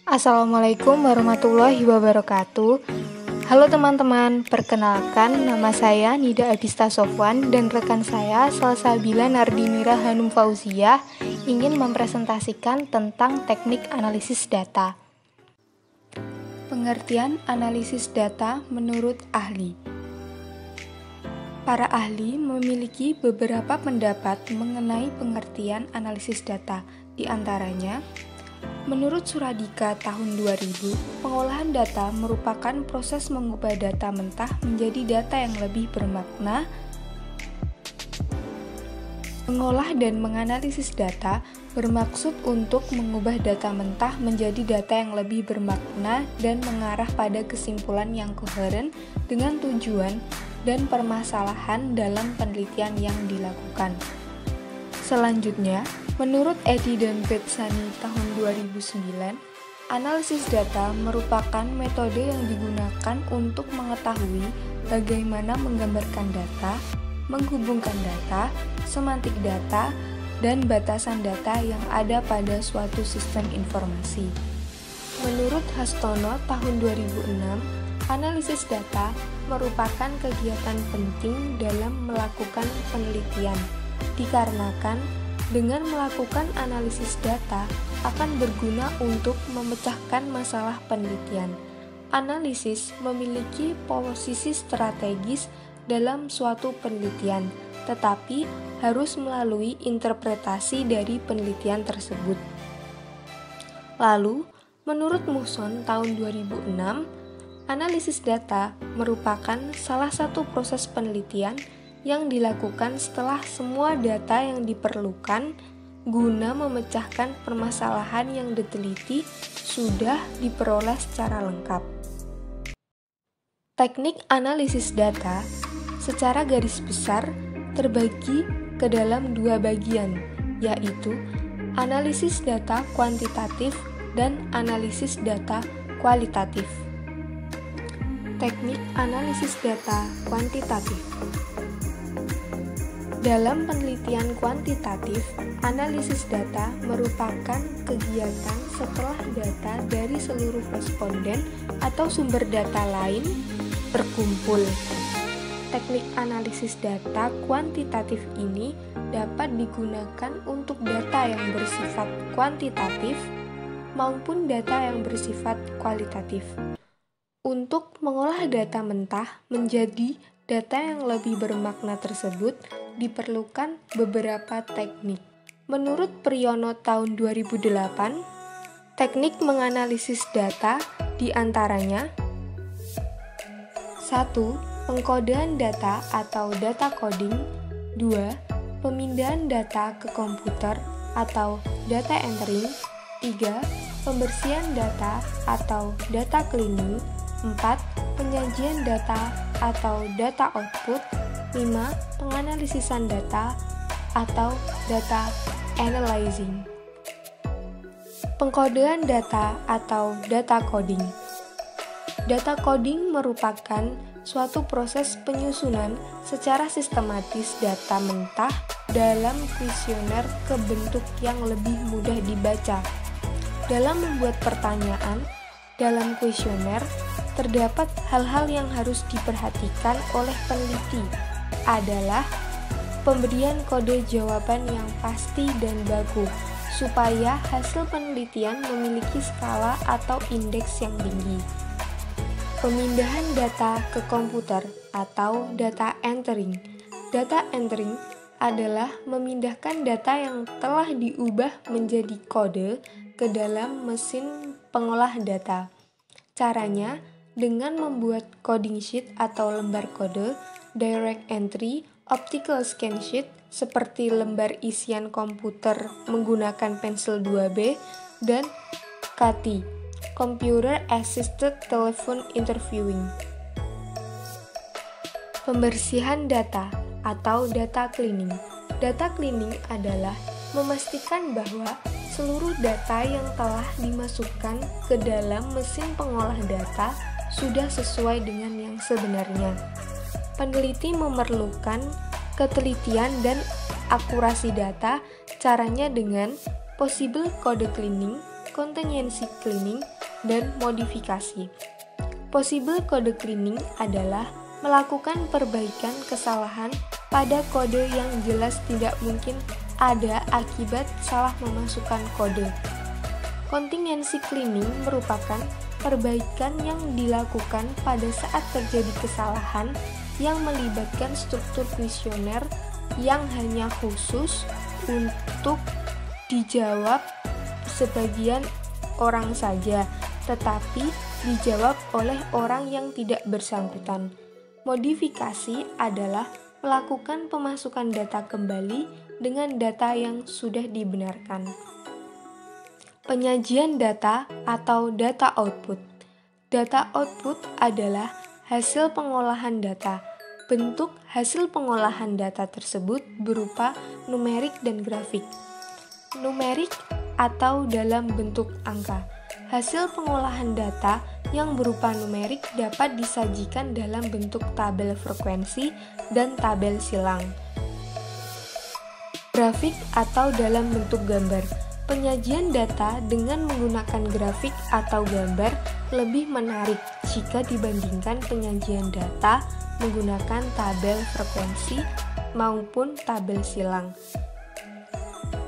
Assalamualaikum warahmatullahi wabarakatuh. Halo teman-teman, perkenalkan nama saya Nida Abista Sofwan dan rekan saya Salsabila Nardimira Hanum Fauzia ingin mempresentasikan tentang teknik analisis data. Pengertian analisis data menurut ahli. Para ahli memiliki beberapa pendapat mengenai pengertian analisis data, di antaranya menurut Suradika tahun 2000, pengolahan data merupakan proses mengubah data mentah menjadi data yang lebih bermakna. Mengolah dan menganalisis data bermaksud untuk mengubah data mentah menjadi data yang lebih bermakna dan mengarah pada kesimpulan yang koheren dengan tujuan dan permasalahan dalam penelitian yang dilakukan. Selanjutnya, menurut Eddy dan Betsani tahun 2009, analisis data merupakan metode yang digunakan untuk mengetahui bagaimana menggambarkan data, menghubungkan data, semantik data, dan batasan data yang ada pada suatu sistem informasi. Menurut Hastono tahun 2006, analisis data merupakan kegiatan penting dalam melakukan penelitian, dikarenakan dengan melakukan analisis data akan berguna untuk memecahkan masalah penelitian. Analisis memiliki posisi strategis dalam suatu penelitian, tetapi harus melalui interpretasi dari penelitian tersebut. Lalu, menurut Muson tahun 2006, analisis data merupakan salah satu proses penelitian yang dilakukan setelah semua data yang diperlukan guna memecahkan permasalahan yang diteliti sudah diperoleh secara lengkap. Teknik analisis data secara garis besar terbagi ke dalam dua bagian, yaitu analisis data kuantitatif dan analisis data kualitatif. Teknik analisis data kuantitatif. Dalam penelitian kuantitatif, analisis data merupakan kegiatan setelah data dari seluruh responden atau sumber data lain berkumpul. Teknik analisis data kuantitatif ini dapat digunakan untuk data yang bersifat kuantitatif maupun data yang bersifat kualitatif. Untuk mengolah data mentah menjadi data yang lebih bermakna tersebut, diperlukan beberapa teknik. Menurut Priyono tahun 2008, teknik menganalisis data diantaranya 1. Pengkodean data atau data coding. 2. Pemindahan data ke komputer atau data entering. 3. Pembersihan data atau data cleaning. 4. Penyajian data atau data output. 5. Penganalisisan data atau data analyzing. Pengkodean data atau data coding. Data coding merupakan suatu proses penyusunan secara sistematis data mentah dalam kuesioner ke bentuk yang lebih mudah dibaca. Dalam membuat pertanyaan dalam kuesioner, terdapat hal-hal yang harus diperhatikan oleh peneliti adalah pemberian kode jawaban yang pasti dan baku, supaya hasil penelitian memiliki skala atau indeks yang tinggi. Pemindahan data ke komputer atau data entering. Data entering adalah memindahkan data yang telah diubah menjadi kode ke dalam mesin pengolah data. Caranya dengan membuat coding sheet atau lembar kode, direct entry, optical scan sheet seperti lembar isian komputer menggunakan pensil 2B, dan CATI, Computer Assisted Telephone Interviewing. Pembersihan data atau data cleaning. Data cleaning adalah memastikan bahwa seluruh data yang telah dimasukkan ke dalam mesin pengolah data sudah sesuai dengan yang sebenarnya. Peneliti memerlukan ketelitian dan akurasi data, caranya dengan possible code cleaning, contingency cleaning, dan modifikasi. Possible code cleaning adalah melakukan perbaikan kesalahan pada kode yang jelas tidak mungkin ada akibat salah memasukkan kode. Contingency cleaning merupakan perbaikan yang dilakukan pada saat terjadi kesalahan yang melibatkan struktur kuesioner yang hanya khusus untuk dijawab sebagian orang saja, tetapi dijawab oleh orang yang tidak bersangkutan. Modifikasi adalah melakukan pemasukan data kembali dengan data yang sudah dibenarkan. Penyajian data atau data output. Data output adalah hasil pengolahan data. Bentuk hasil pengolahan data tersebut berupa numerik dan grafik. Numerik atau dalam bentuk angka. Hasil pengolahan data yang berupa numerik dapat disajikan dalam bentuk tabel frekuensi dan tabel silang. Grafik atau dalam bentuk gambar. Penyajian data dengan menggunakan grafik atau gambar lebih menarik jika dibandingkan penyajian data menggunakan tabel frekuensi maupun tabel silang.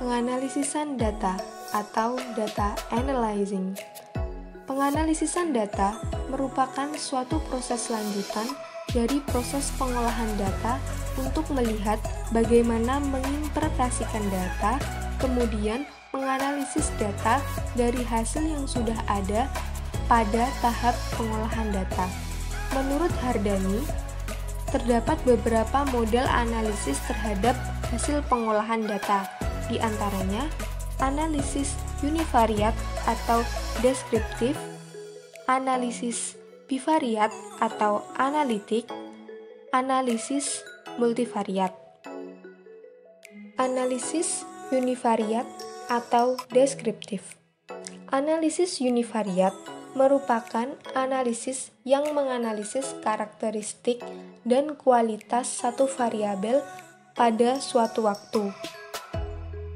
Penganalisisan data atau data analyzing. Penganalisisan data merupakan suatu proses lanjutan dari proses pengolahan data untuk melihat bagaimana menginterpretasikan data, kemudian menganalisis data dari hasil yang sudah ada pada tahap pengolahan data. Menurut Hardani, terdapat beberapa model analisis terhadap hasil pengolahan data, di antaranya analisis univariat atau deskriptif, analisis bivariat atau analitik, analisis multivariat. Analisis univariat atau deskriptif. Analisis univariat merupakan analisis yang menganalisis karakteristik dan kualitas satu variabel pada suatu waktu.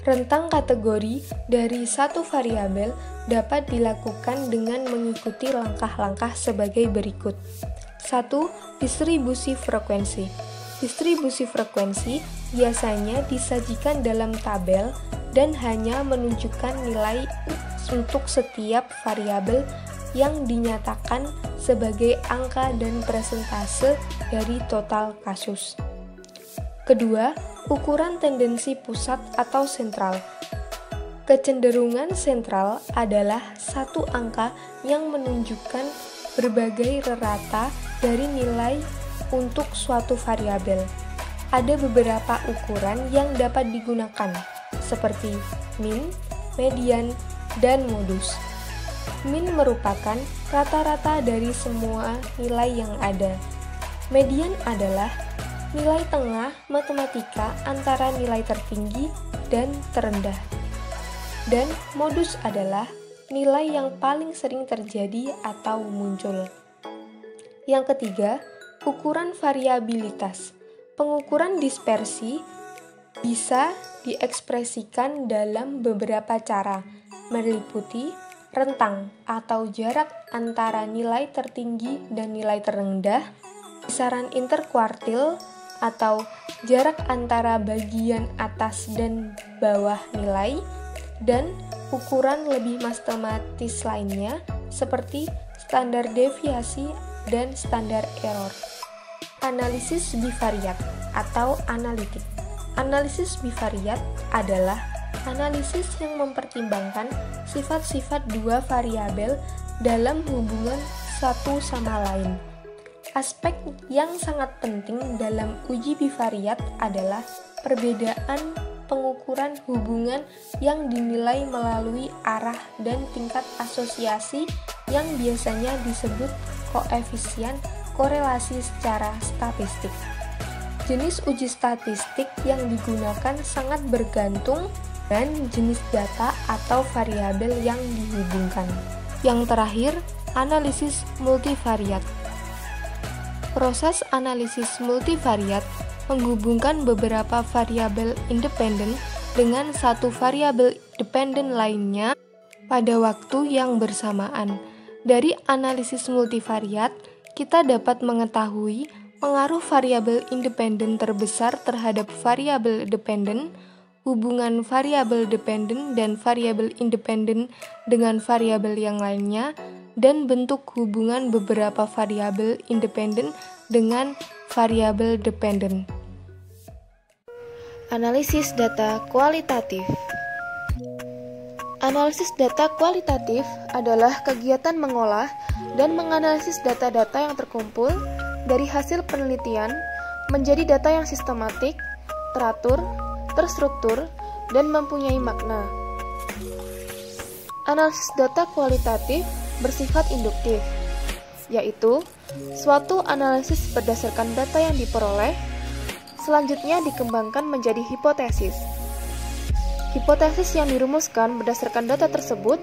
Rentang kategori dari satu variabel dapat dilakukan dengan mengikuti langkah-langkah sebagai berikut. 1. Distribusi frekuensi. Distribusi frekuensi biasanya disajikan dalam tabel dan hanya menunjukkan nilai untuk setiap variabel yang dinyatakan sebagai angka dan persentase dari total kasus. Kedua, ukuran tendensi pusat atau sentral. Kecenderungan sentral adalah satu angka yang menunjukkan berbagai rata dari nilai untuk suatu variabel. Ada beberapa ukuran yang dapat digunakan, seperti min, median, dan modus. Min merupakan rata-rata dari semua nilai yang ada. Median adalah nilai tengah matematika antara nilai tertinggi dan terendah. Dan modus adalah nilai yang paling sering terjadi atau muncul. Yang ketiga, ukuran variabilitas. Pengukuran dispersi bisa diekspresikan dalam beberapa cara, meliputi rentang atau jarak antara nilai tertinggi dan nilai terendah, kisaran interkuartil atau jarak antara bagian atas dan bawah nilai, dan ukuran lebih matematis lainnya seperti standar deviasi dan standar error. Analisis bivariat atau analitik. Analisis bivariat adalah analisis yang mempertimbangkan sifat-sifat dua variabel dalam hubungan satu sama lain. Aspek yang sangat penting dalam uji bivariat adalah perbedaan pengukuran hubungan yang dinilai melalui arah dan tingkat asosiasi yang biasanya disebut koefisien korelasi secara statistik. Jenis uji statistik yang digunakan sangat bergantung dan jenis data atau variabel yang dihubungkan. Yang terakhir, analisis multivariat. Proses analisis multivariat menghubungkan beberapa variabel independen dengan satu variabel dependen lainnya pada waktu yang bersamaan. Dari analisis multivariat, kita dapat mengetahui pengaruh variabel independen terbesar terhadap variabel dependen, hubungan variabel dependen dan variabel independen dengan variabel yang lainnya, dan bentuk hubungan beberapa variabel independen dengan variabel dependen. Analisis data kualitatif. Analisis data kualitatif adalah kegiatan mengolah dan menganalisis data-data yang terkumpul dari hasil penelitian menjadi data yang sistematik, teratur, terstruktur, dan mempunyai makna. Analisis data kualitatif bersifat induktif, yaitu suatu analisis berdasarkan data yang diperoleh, selanjutnya dikembangkan menjadi hipotesis. Hipotesis yang dirumuskan berdasarkan data tersebut.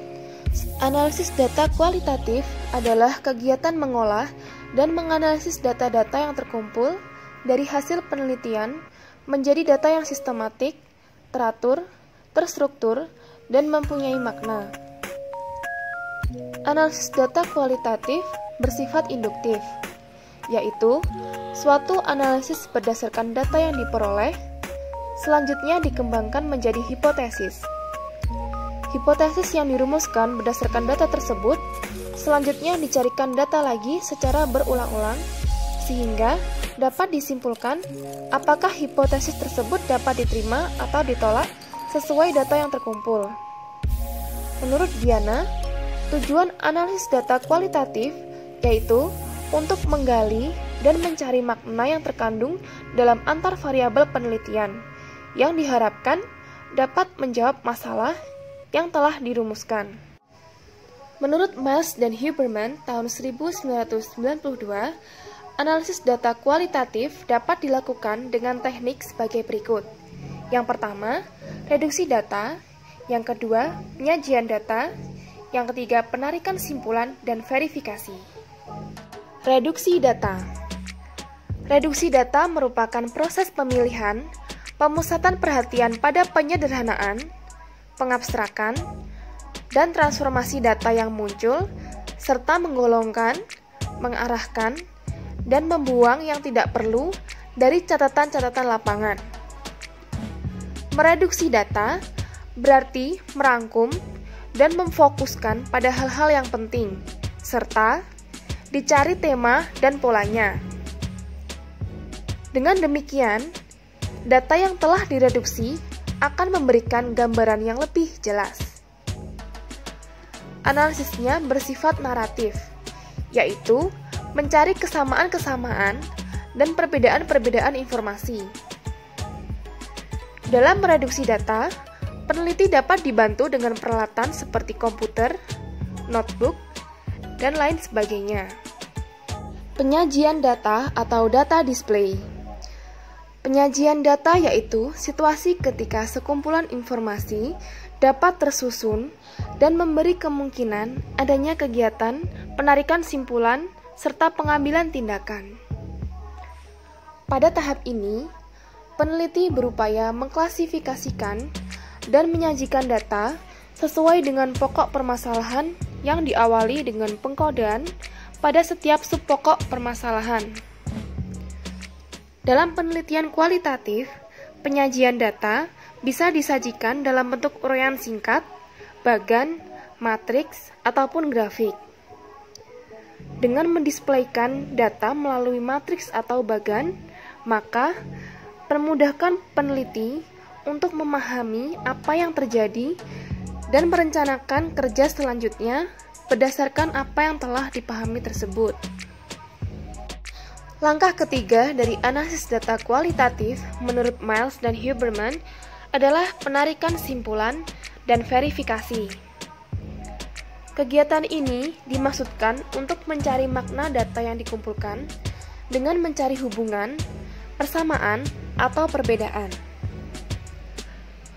Analisis data kualitatif adalah kegiatan mengolah dan menganalisis data-data yang terkumpul dari hasil penelitian menjadi data yang sistematik, teratur, terstruktur, dan mempunyai makna. Analisis data kualitatif bersifat induktif, yaitu suatu analisis berdasarkan data yang diperoleh, selanjutnya dikembangkan menjadi hipotesis. Hipotesis yang dirumuskan berdasarkan data tersebut, selanjutnya dicarikan data lagi secara berulang-ulang, sehingga dapat disimpulkan apakah hipotesis tersebut dapat diterima atau ditolak sesuai data yang terkumpul. Menurut Diana, tujuan analisis data kualitatif yaitu untuk menggali dan mencari makna yang terkandung dalam antar variabel penelitian yang diharapkan dapat menjawab masalah yang telah dirumuskan. Menurut Miles dan Huberman tahun 1992, analisis data kualitatif dapat dilakukan dengan teknik sebagai berikut. Yang pertama, reduksi data. Yang kedua, penyajian data. Yang ketiga, penarikan simpulan dan verifikasi. Reduksi data. Reduksi data merupakan proses pemilihan, pemusatan perhatian pada penyederhanaan, pengabstrakan, dan transformasi data yang muncul, serta menggolongkan, mengarahkan, dan membuang yang tidak perlu dari catatan-catatan lapangan. Mereduksi data berarti merangkum dan memfokuskan pada hal-hal yang penting, serta dicari tema dan polanya. Dengan demikian, data yang telah direduksi akan memberikan gambaran yang lebih jelas. Analisisnya bersifat naratif, yaitu mencari kesamaan-kesamaan dan perbedaan-perbedaan informasi. Dalam mereduksi data, peneliti dapat dibantu dengan peralatan seperti komputer, notebook, dan lain sebagainya. Penyajian data atau data display. Penyajian data yaitu situasi ketika sekumpulan informasi dapat tersusun dan memberi kemungkinan adanya kegiatan penarikan simpulan serta pengambilan tindakan. Pada tahap ini, peneliti berupaya mengklasifikasikan dan menyajikan data sesuai dengan pokok permasalahan yang diawali dengan pengkodean pada setiap subpokok permasalahan. Dalam penelitian kualitatif, penyajian data bisa disajikan dalam bentuk uraian singkat, bagan, matriks, ataupun grafik. Dengan mendisplaykan data melalui matriks atau bagan, maka memudahkan peneliti untuk memahami apa yang terjadi dan merencanakan kerja selanjutnya berdasarkan apa yang telah dipahami tersebut. Langkah ketiga dari analisis data kualitatif menurut Miles dan Huberman adalah penarikan simpulan dan verifikasi. Kegiatan ini dimaksudkan untuk mencari makna data yang dikumpulkan dengan mencari hubungan, persamaan, atau perbedaan.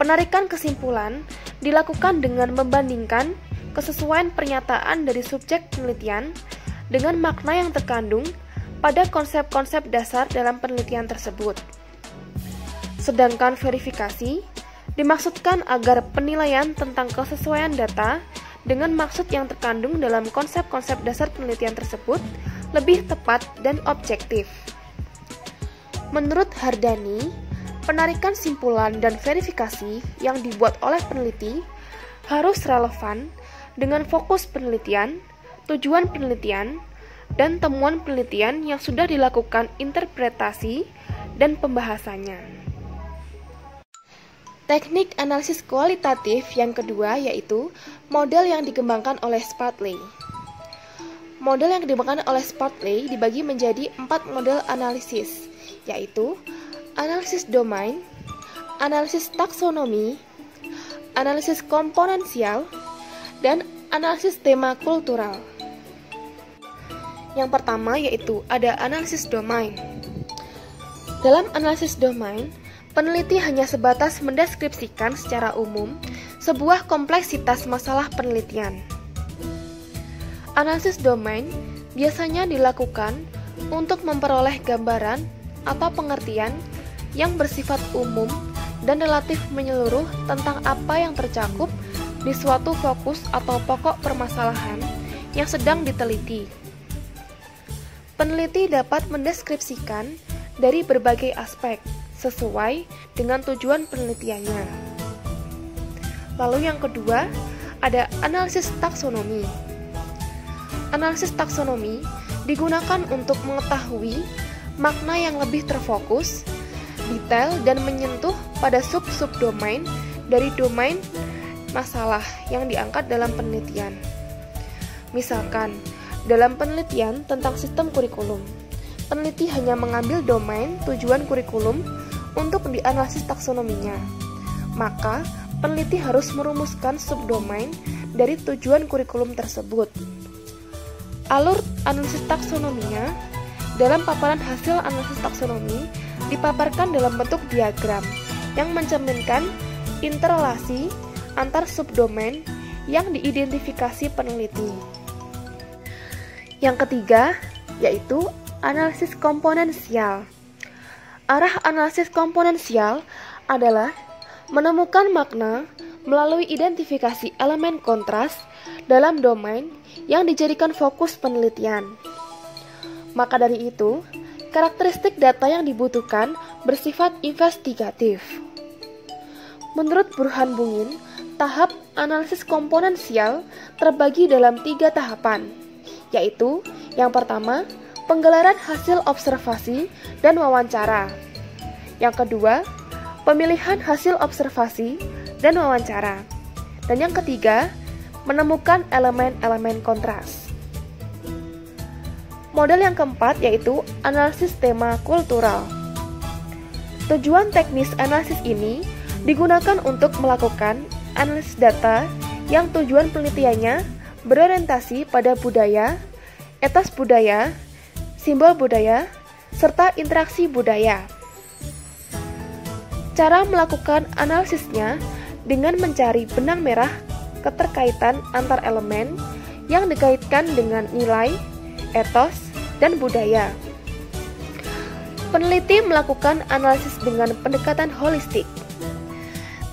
Penarikan kesimpulan dilakukan dengan membandingkan kesesuaian pernyataan dari subjek penelitian dengan makna yang terkandung pada konsep-konsep dasar dalam penelitian tersebut. Sedangkan verifikasi dimaksudkan agar penilaian tentang kesesuaian data dengan maksud yang terkandung dalam konsep-konsep dasar penelitian tersebut lebih tepat dan objektif. Menurut Hardani, penarikan simpulan dan verifikasi yang dibuat oleh peneliti harus relevan dengan fokus penelitian, tujuan penelitian, dan temuan penelitian yang sudah dilakukan interpretasi dan pembahasannya. Teknik analisis kualitatif yang kedua yaitu model yang dikembangkan oleh Spradley. Model yang dikembangkan oleh Spradley dibagi menjadi 4 model analisis, yaitu analisis domain, analisis taksonomi, analisis komponensial, dan analisis tema kultural. Yang pertama yaitu ada analisis domain. Dalam analisis domain, peneliti hanya sebatas mendeskripsikan secara umum sebuah kompleksitas masalah penelitian. Analisis domain biasanya dilakukan untuk memperoleh gambaran atau pengertian yang bersifat umum dan relatif menyeluruh tentang apa yang tercakup di suatu fokus atau pokok permasalahan yang sedang diteliti. Peneliti dapat mendeskripsikan dari berbagai aspek sesuai dengan tujuan penelitiannya. Lalu yang kedua, ada analisis taksonomi. Analisis taksonomi digunakan untuk mengetahui makna yang lebih terfokus, detail, dan menyentuh pada sub-subdomain dari domain masalah yang diangkat dalam penelitian. Misalkan, dalam penelitian tentang sistem kurikulum, peneliti hanya mengambil domain tujuan kurikulum untuk dianalisis taksonominya. Maka, peneliti harus merumuskan subdomain dari tujuan kurikulum tersebut. Alur analisis taksonominya dalam paparan hasil analisis taksonomi dipaparkan dalam bentuk diagram yang mencerminkan interrelasi antar subdomain yang diidentifikasi peneliti. Yang ketiga, yaitu analisis komponensial. Arah analisis komponensial adalah menemukan makna melalui identifikasi elemen kontras dalam domain yang dijadikan fokus penelitian. Maka dari itu, karakteristik data yang dibutuhkan bersifat investigatif. Menurut Burhan Bungin, tahap analisis komponensial terbagi dalam 3 tahapan, yaitu yang pertama, penggelaran hasil observasi dan wawancara. Yang kedua, pemilihan hasil observasi dan wawancara. Dan yang ketiga, menemukan elemen-elemen kontras. Model yang keempat yaitu analisis tema kultural. Tujuan teknis analisis ini digunakan untuk melakukan analisis data yang tujuan penelitiannya berorientasi pada budaya, etos budaya, simbol budaya, serta interaksi budaya. Cara melakukan analisisnya dengan mencari benang merah keterkaitan antar elemen yang dikaitkan dengan nilai, etos, dan budaya. Peneliti melakukan analisis dengan pendekatan holistik.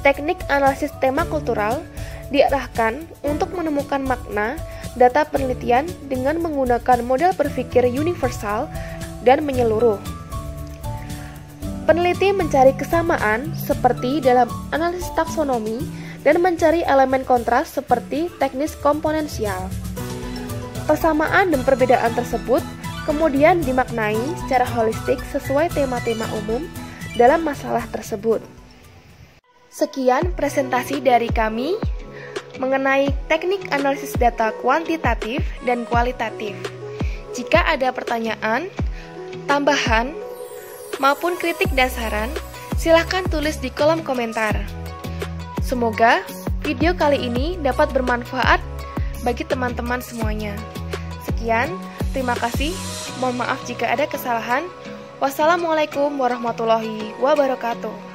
Teknik analisis tema kultural diarahkan untuk menemukan makna data penelitian dengan menggunakan model berpikir universal dan menyeluruh. Peneliti mencari kesamaan seperti dalam analisis taksonomi dan mencari elemen kontras seperti teknis komponensial. Persamaan dan perbedaan tersebut kemudian dimaknai secara holistik sesuai tema-tema umum dalam masalah tersebut. Sekian presentasi dari kami mengenai teknik analisis data kuantitatif dan kualitatif. Jika ada pertanyaan, tambahan, maupun kritik dan saran, silahkan tulis di kolom komentar. Semoga video kali ini dapat bermanfaat bagi teman-teman semuanya. Sekian, terima kasih. Mohon maaf jika ada kesalahan. Wassalamualaikum warahmatullahi wabarakatuh.